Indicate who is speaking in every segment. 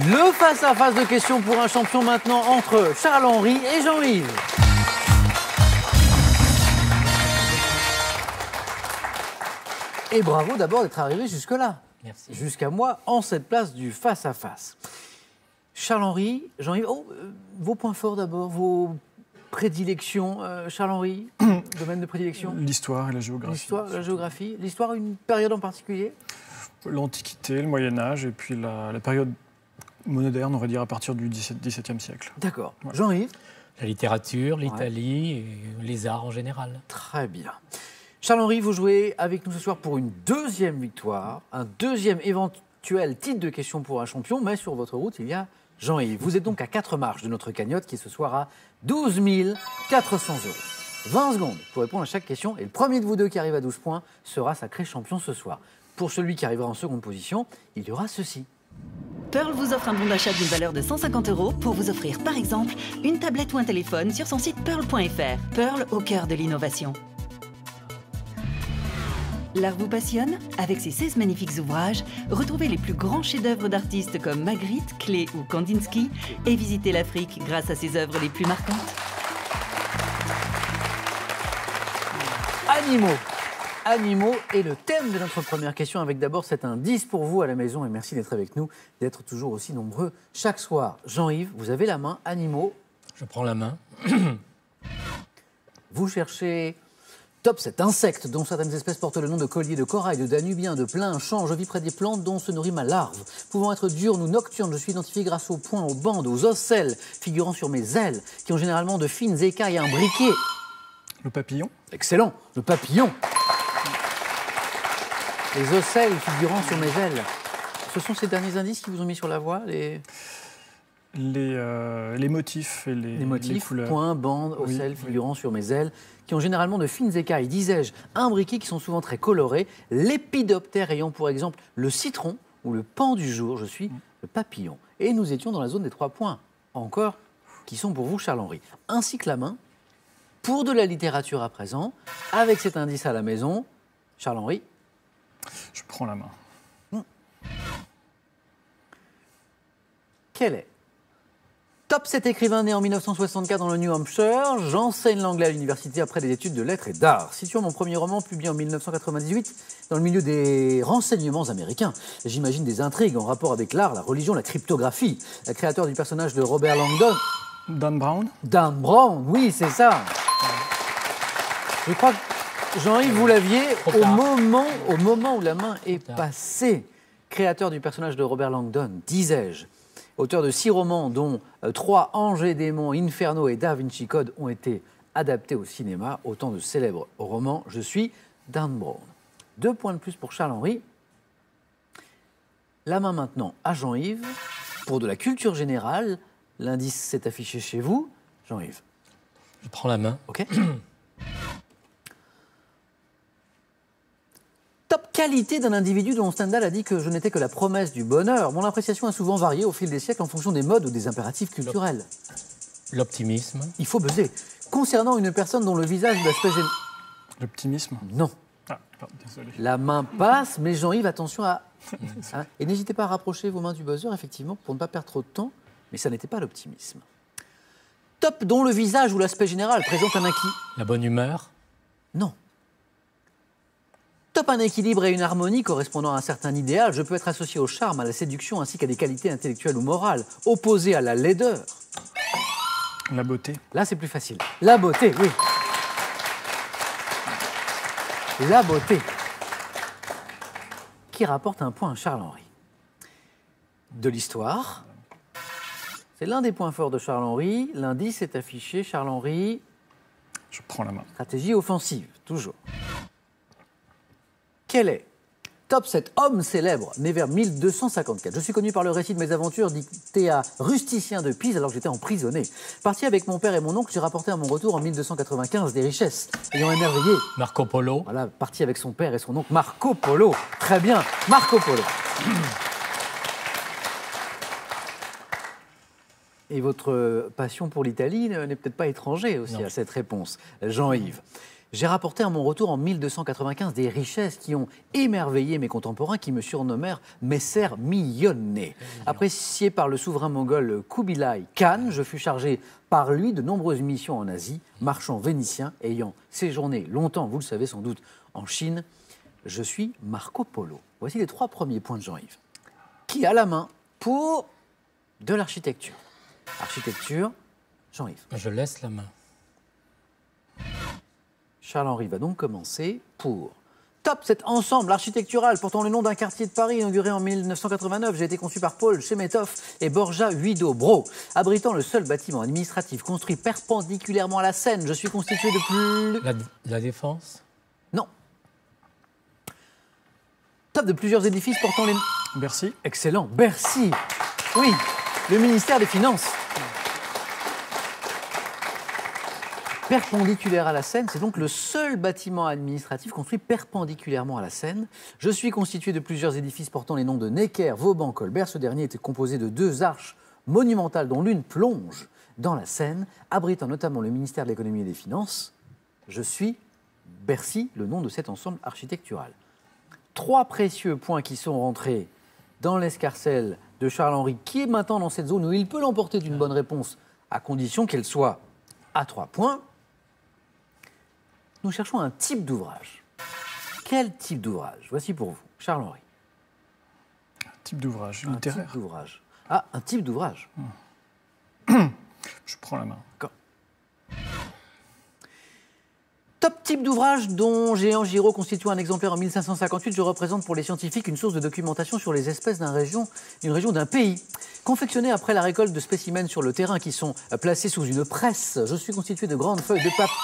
Speaker 1: Le face-à-face de questions pour un champion maintenant entre Charles-Henri et Jean-Yves. Et bravo d'abord d'être arrivé jusque-là.
Speaker 2: Merci.
Speaker 1: Jusqu'à moi, en cette place du face-à-face. Charles-Henri, Jean-Yves, vos points forts d'abord, vos prédilections. Charles-Henri, domaine de prédilection?
Speaker 3: L'histoire et la géographie.
Speaker 1: L'histoire, la géographie. L'histoire, une période en particulier?
Speaker 3: L'Antiquité, le Moyen-Âge et puis la période moderne, on va dire à partir du XVIIe siècle.
Speaker 1: D'accord.
Speaker 3: Ouais.
Speaker 1: Jean-Yves?
Speaker 2: La littérature, l'Italie et les arts en général.
Speaker 1: Très bien. Charles-Henri, vous jouez avec nous ce soir pour une deuxième victoire, un deuxième éventuel titre de question pour un champion, mais sur votre route, il y a Jean-Yves. Vous êtes donc à 4 marches de notre cagnotte qui est ce soir à 12 400 €. 20 secondes pour répondre à chaque question et le premier de vous deux qui arrive à 12 points sera sacré champion ce soir. Pour celui qui arrivera en seconde position, il y aura ceci.
Speaker 4: Pearl vous offre un bon d'achat d'une valeur de 150 € pour vous offrir par exemple une tablette ou un téléphone sur son site pearl.fr. Pearl au cœur de l'innovation. L'art vous passionne? Avec ses 16 magnifiques ouvrages, retrouvez les plus grands chefs-d'œuvre d'artistes comme Magritte, Klee ou Kandinsky et visitez l'Afrique grâce à ses œuvres les plus marquantes.
Speaker 1: Animaux est le thème de notre première question avec d'abord cet indice pour vous à la maison et merci d'être avec nous, d'être toujours aussi nombreux chaque soir. Jean-Yves, vous avez la main, animaux.
Speaker 2: Je prends la main.
Speaker 1: Vous cherchez top, cet insecte dont certaines espèces portent le nom de collier de corail, de danubien, de plein-champ. Je vis près des plantes dont se nourrit ma larve. Pouvant être diurne ou nocturne, je suis identifié grâce aux points, aux bandes, aux ocelles figurant sur mes ailes, qui ont généralement de fines écailles imbriquées.
Speaker 3: Le papillon.
Speaker 1: Excellent, le papillon. Les ocelles figurant sur mes ailes. Ce sont ces derniers indices qui vous ont mis sur la voie, les
Speaker 3: motifs et les
Speaker 1: motifs,
Speaker 3: couleurs.
Speaker 1: points, bandes,
Speaker 3: Oui,
Speaker 1: ocelles
Speaker 3: oui.
Speaker 1: figurant sur mes ailes, qui ont généralement de fines écailles, disais-je, imbriquées, qui sont souvent très colorées. Lépidoptère ayant pour exemple le citron ou le pan du jour, je suis le papillon. Et nous étions dans la zone des 3 points, encore, qui sont pour vous, Charles-Henri. Ainsi que la main, pour de la littérature à présent, avec cet indice à la maison, Charles-Henri.
Speaker 3: Je prends la main.
Speaker 1: Quel est top 7 écrivain né en 1964 dans le New Hampshire. J'enseigne l'anglais à l'université après des études de lettres et d'art. Situant mon premier roman publié en 1998 dans le milieu des renseignements américains. J'imagine des intrigues en rapport avec l'art, la religion, la cryptographie. Le créateur du personnage de Robert Langdon.
Speaker 3: Dan Brown.
Speaker 1: Dan Brown, oui, c'est ça. Je crois que Jean-Yves, vous l'aviez au moment où la main est passée. Créateur du personnage de Robert Langdon, disais-je. Auteur de 6 romans, dont 3 Anges et démons, Inferno et Da Vinci Code ont été adaptés au cinéma. Autant de célèbres romans. Je suis Dan Brown. 2 points de plus pour Charles-Henri. La main maintenant à Jean-Yves. Pour de la culture générale, l'indice s'est affiché chez vous. Jean-Yves.
Speaker 2: Je prends la main.
Speaker 1: OK. Top qualité d'un individu dont Stendhal a dit que je n'étais que la promesse du bonheur. Mon appréciation a souvent varié au fil des siècles en fonction des modes ou des impératifs culturels.
Speaker 2: L'optimisme.
Speaker 1: Il faut buzzer. Concernant une personne dont le visage ou l'aspect général...
Speaker 3: L'optimisme.
Speaker 1: Non.
Speaker 3: Ah, pardon, désolé.
Speaker 1: La main passe, mais Jean-Yves, attention à... Hein, et n'hésitez pas à rapprocher vos mains du buzzer, effectivement, pour ne pas perdre trop de temps. Mais ça n'était pas l'optimisme. Top dont le visage ou l'aspect général présente un acquis.
Speaker 2: La bonne humeur.
Speaker 1: Non. Top un équilibre et une harmonie correspondant à un certain idéal. Je peux être associé au charme, à la séduction, ainsi qu'à des qualités intellectuelles ou morales, opposées à la laideur.
Speaker 3: La beauté.
Speaker 1: Là, c'est plus facile. La beauté, oui. La beauté. Qui rapporte un point à Charles-Henri. De l'histoire. C'est l'un des points forts de Charles-Henri. L'indice est affiché, Charles-Henri.
Speaker 3: Je prends la main.
Speaker 1: Stratégie offensive, toujours. Quel est top 7 homme célèbre, né vers 1254. Je suis connu par le récit de mes aventures dictées à Rusticien de Pise alors que j'étais emprisonné. Parti avec mon père et mon oncle, j'ai rapporté à mon retour en 1295 des richesses ayant émerveillé.
Speaker 2: Marco Polo.
Speaker 1: Voilà, parti avec son père et son oncle Marco Polo. Très bien, Marco Polo. Et votre passion pour l'Italie n'est peut-être pas étrangère aussi à cette réponse, Jean-Yves. J'ai rapporté à mon retour en 1295 des richesses qui ont émerveillé mes contemporains qui me surnommèrent Messer Millionné. Apprécié par le souverain mongol Kubilai Khan, je fus chargé par lui de nombreuses missions en Asie, marchand vénitien ayant séjourné longtemps, vous le savez sans doute, en Chine. Je suis Marco Polo. Voici les 3 premiers points de Jean-Yves. Qui a la main pour de l'architecture? Architecture, Jean-Yves.
Speaker 2: Je laisse la main.
Speaker 1: Charles-Henri va donc commencer pour Top, cet ensemble architectural portant le nom d'un quartier de Paris inauguré en 1989. J'ai été conçu par Paul Chemetov et Borja Huido Bro. Abritant le seul bâtiment administratif construit perpendiculairement à la Seine, je suis constitué de plus...
Speaker 2: La Défense?
Speaker 1: Non. Top de plusieurs édifices portant les...
Speaker 3: Bercy.
Speaker 1: Excellent, Bercy. Oui, le ministère des Finances. Perpendiculaire à la Seine, c'est donc le seul bâtiment administratif construit perpendiculairement à la Seine. Je suis constitué de plusieurs édifices portant les noms de Necker, Vauban, Colbert. Ce dernier était composé de 2 arches monumentales dont l'une plonge dans la Seine, abritant notamment le ministère de l'Économie et des Finances. Je suis Bercy, le nom de cet ensemble architectural. 3 précieux points qui sont rentrés dans l'escarcelle de Charles-Henri, qui est maintenant dans cette zone où il peut l'emporter d'une bonne réponse, à condition qu'elle soit à 3 points. Nous cherchons un type d'ouvrage. Quel type d'ouvrage? Voici pour vous, Charles-Henri.
Speaker 3: Type d'ouvrage
Speaker 1: Un
Speaker 3: littéraire.
Speaker 1: type d'ouvrage. Ah, un type d'ouvrage.
Speaker 3: Je prends la main.
Speaker 1: D'accord. Top type d'ouvrage dont Géant Giraud constitue un exemplaire en 1558. Je représente pour les scientifiques une source de documentation sur les espèces d'une région d'un pays. Confectionné après la récolte de spécimens sur le terrain qui sont placés sous une presse, je suis constitué de grandes feuilles de papier.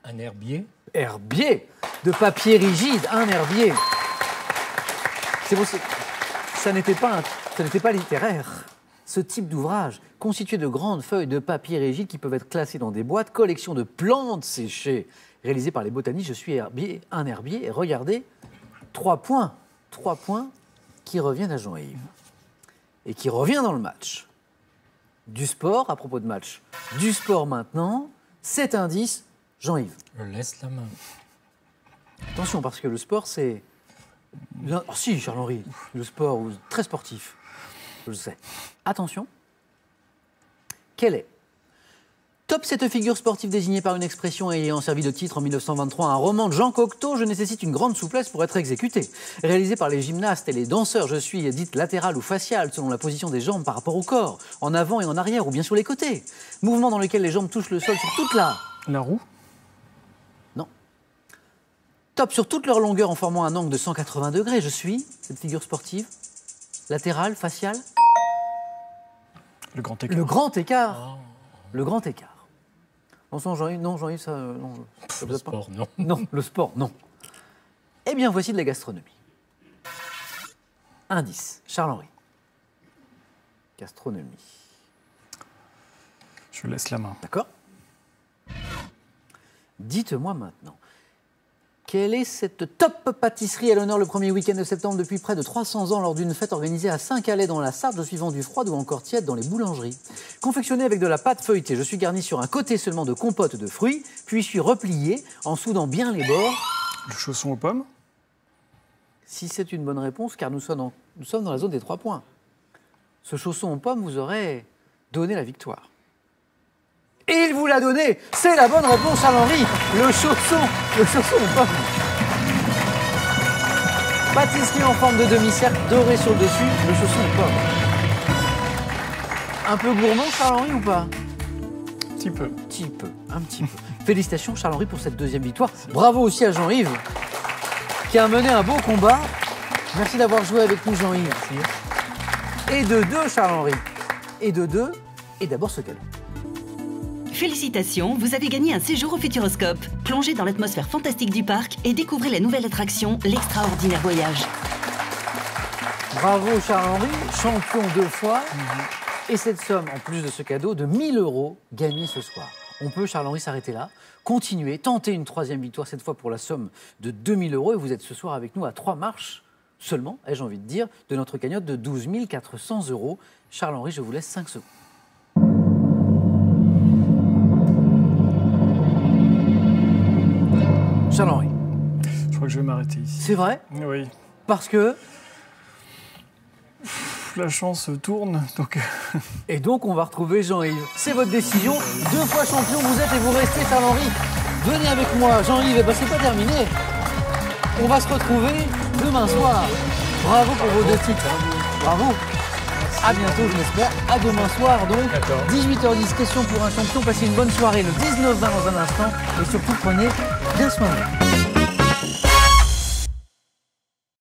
Speaker 2: Un herbier?
Speaker 1: Herbier, de papier rigide, un herbier. C'est bon, ça n'était pas littéraire. Ce type d'ouvrage, constitué de grandes feuilles de papier rigide qui peuvent être classées dans des boîtes, collection de plantes séchées réalisées par les botanistes. Je suis un herbier. Et regardez, 3 points. 3 points qui reviennent à Jean-Yves. Et qui revient dans le match. Du sport, à propos de match. Du sport maintenant, 7 indices. Jean-Yves.
Speaker 2: Je laisse la main.
Speaker 1: Attention, parce que le sport, c'est... Oh, si, Charles-Henri, le sport, très sportif. Je le sais. Attention. Quelle est Top, cette figure sportive désignée par une expression ayant servi de titre en 1923 à un roman de Jean Cocteau. Je nécessite une grande souplesse pour être exécuté. Réalisé par les gymnastes et les danseurs, je suis dite latérale ou faciale selon la position des jambes par rapport au corps, en avant et en arrière ou bien sur les côtés. Mouvement dans lequel les jambes touchent le sol sur toute
Speaker 3: La roue.
Speaker 1: Top sur toute leur longueur en formant un angle de 180 degrés. Je suis cette figure sportive. Latérale, faciale.
Speaker 3: Le grand écart.
Speaker 1: Le grand écart. Le grand écart. Jean-Yves, ça... non, ça
Speaker 2: Le sport, non.
Speaker 1: Non, le sport, non. Eh bien, voici de la gastronomie. Indice, Charles-Henri. Gastronomie.
Speaker 3: Je laisse la main.
Speaker 1: D'accord. Dites-moi maintenant, quelle est cette top pâtisserie à l'honneur le premier week-end de septembre depuis près de 300 ans lors d'une fête organisée à Saint-Calais dans la Sarthe? Je suis vendu froide ou encore tiède dans les boulangeries. Confectionné avec de la pâte feuilletée, je suis garni sur un côté seulement de compote de fruits, puis je suis replié en soudant bien les bords.
Speaker 3: Le chausson aux pommes.
Speaker 1: Si c'est une bonne réponse, car nous sommes dans la zone des 3 points. Ce chausson aux pommes vous aurait donné la victoire. Et il vous l'a donné. C'est la bonne réponse, Charles-Henri. Le chausson aux pommes. Pâtisserie en forme de demi-cercle, doré sur le dessus, le chausson aux pommes. Un peu gourmand, Charles-Henri, ou pas?
Speaker 3: Un petit peu.
Speaker 1: Un petit peu. Félicitations, Charles-Henri, pour cette 2e victoire. Bravo aussi à Jean-Yves, qui a mené un beau combat. Merci d'avoir joué avec nous, Jean-Yves. Et de 2, Charles-Henri. Et de 2, et d'abord ce cadeau.
Speaker 4: Félicitations, vous avez gagné un séjour au Futuroscope. Plongez dans l'atmosphère fantastique du parc et découvrez la nouvelle attraction, l'extraordinaire voyage.
Speaker 1: Bravo Charles-Henri, champion 2 fois. Et cette somme, en plus de ce cadeau, de 1 000 € gagnés ce soir. On peut, Charles-Henri, s'arrêter là, continuer, tenter une 3e victoire, cette fois pour la somme de 2 000 €. Et vous êtes ce soir avec nous à 3 marches seulement, ai-je envie de dire, de notre cagnotte de 12 400 €. Charles-Henri, je vous laisse 5 secondes. Charles-Henri.
Speaker 3: Je crois que je vais m'arrêter ici.
Speaker 1: C'est vrai?
Speaker 3: Oui.
Speaker 1: Parce que...
Speaker 3: La chance tourne, donc...
Speaker 1: Et donc, on va retrouver Jean-Yves. C'est votre décision. 2 fois champion, vous êtes et vous restez, Charles-Henri. Venez avec moi, Jean-Yves. Et ben, c'est pas terminé. On va se retrouver demain soir. Bravo pour vos 2 titres. Bravo. À bientôt, je l'espère. À demain soir, donc. 18h10, question pour un champion. Passez une bonne soirée le 19-20 dans un instant. Et surtout, prenez bien soin de vous.